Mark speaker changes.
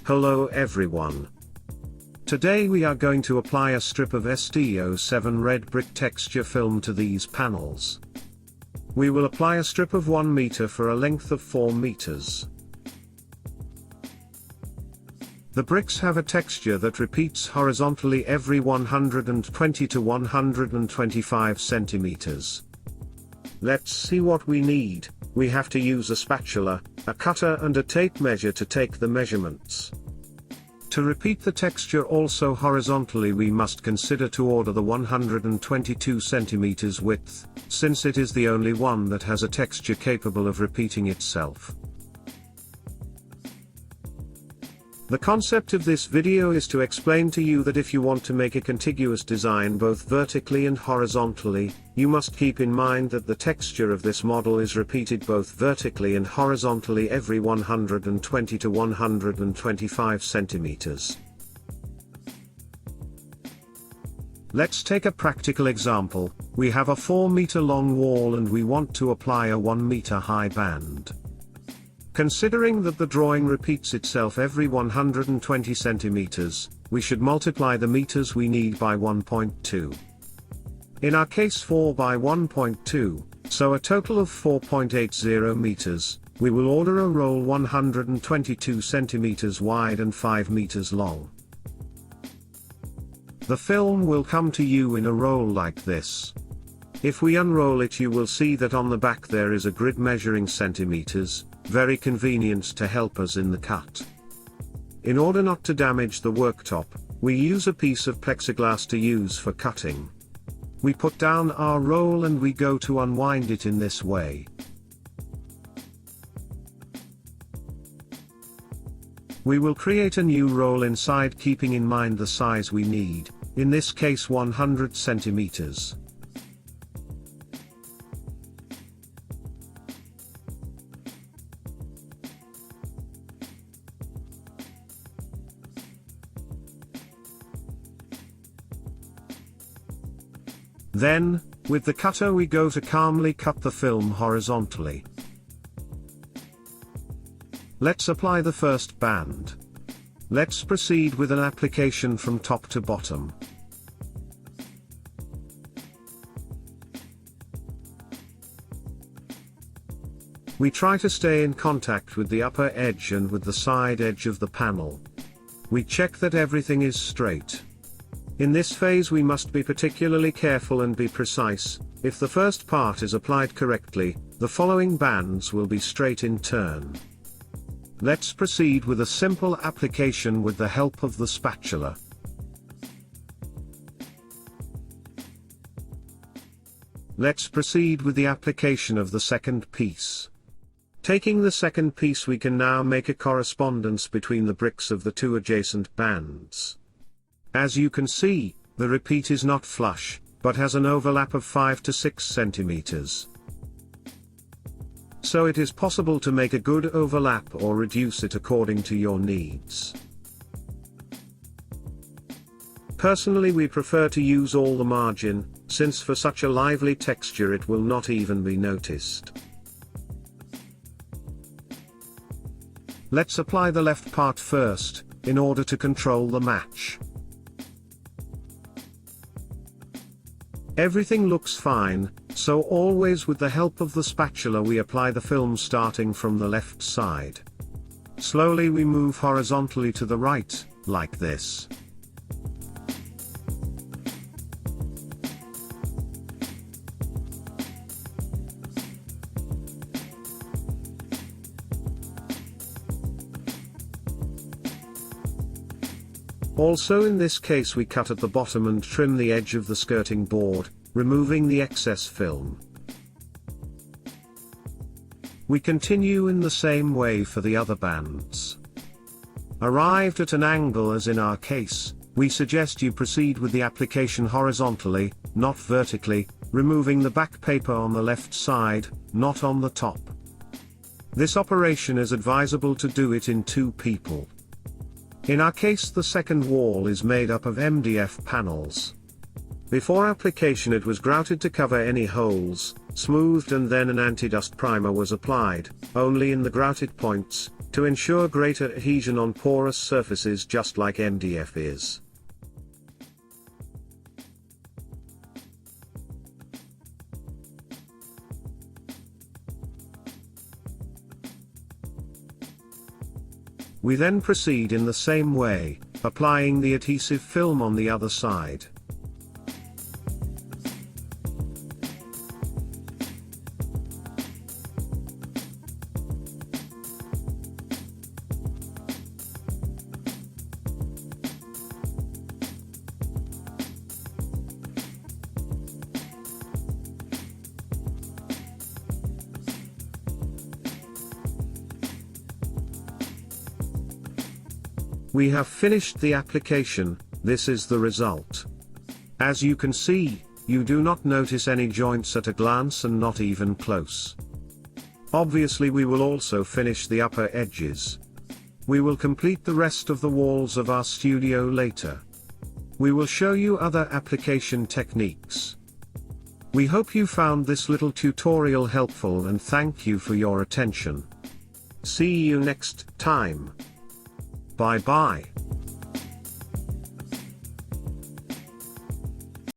Speaker 1: Hello everyone. Today we are going to apply a strip of SD07 red brick texture film to these panels. We will apply a strip of 1 meter for a length of 4 meters. The bricks have a texture that repeats horizontally every 120 to 125 centimeters. Let's see what we need. We have to use a spatula, a cutter and a tape measure to take the measurements. To repeat the texture also horizontally, we must consider to order the 122 centimeters width, since it is the only one that has a texture capable of repeating itself. The concept of this video is to explain to you that if you want to make a contiguous design both vertically and horizontally, you must keep in mind that the texture of this model is repeated both vertically and horizontally every 120 to 125 centimeters. Let's take a practical example. We have a 4 meter long wall and we want to apply a 1 meter high band. Considering that the drawing repeats itself every 120 centimeters, we should multiply the meters we need by 1.2. In our case 4 by 1.2, so a total of 4.80 meters, we will order a roll 122 centimeters wide and 5 meters long. The film will come to you in a roll like this. If we unroll it, you will see that on the back there is a grid measuring centimeters, very convenient to help us in the cut. In order not to damage the worktop, we use a piece of plexiglass to use for cutting. We put down our roll and we go to unwind it in this way. We will create a new roll inside, keeping in mind the size we need, in this case 100 centimeters. Then, with the cutter we go to calmly cut the film horizontally. Let's apply the first band. Let's proceed with an application from top to bottom. We try to stay in contact with the upper edge and with the side edge of the panel. We check that everything is straight. In this phase we must be particularly careful and be precise. If the first part is applied correctly, the following bands will be straight in turn. Let's proceed with a simple application with the help of the spatula. Let's proceed with the application of the second piece. Taking the second piece, we can now make a correspondence between the bricks of the two adjacent bands. As you can see, the repeat is not flush, but has an overlap of 5 to 6 centimeters. So it is possible to make a good overlap or reduce it according to your needs. Personally, we prefer to use all the margin, since for such a lively texture it will not even be noticed. Let's apply the left part first, in order to control the match. Everything looks fine, so always with the help of the spatula we apply the film starting from the left side. Slowly we move horizontally to the right, like this. Also in this case we cut at the bottom and trim the edge of the skirting board, removing the excess film. We continue in the same way for the other bands. Arrived at an angle as in our case, we suggest you proceed with the application horizontally, not vertically, removing the back paper on the left side, not on the top. This operation is advisable to do it in 2 people. In our case the second wall is made up of MDF panels. Before application it was grouted to cover any holes, smoothed and then an anti-dust primer was applied, only in the grouted points, to ensure greater adhesion on porous surfaces just like MDF is. We then proceed in the same way, applying the adhesive film on the other side. We have finished the application. This is the result. As you can see, you do not notice any joints at a glance and not even close. Obviously we will also finish the upper edges. We will complete the rest of the walls of our studio later. We will show you other application techniques. We hope you found this little tutorial helpful and thank you for your attention. See you next time. Bye bye.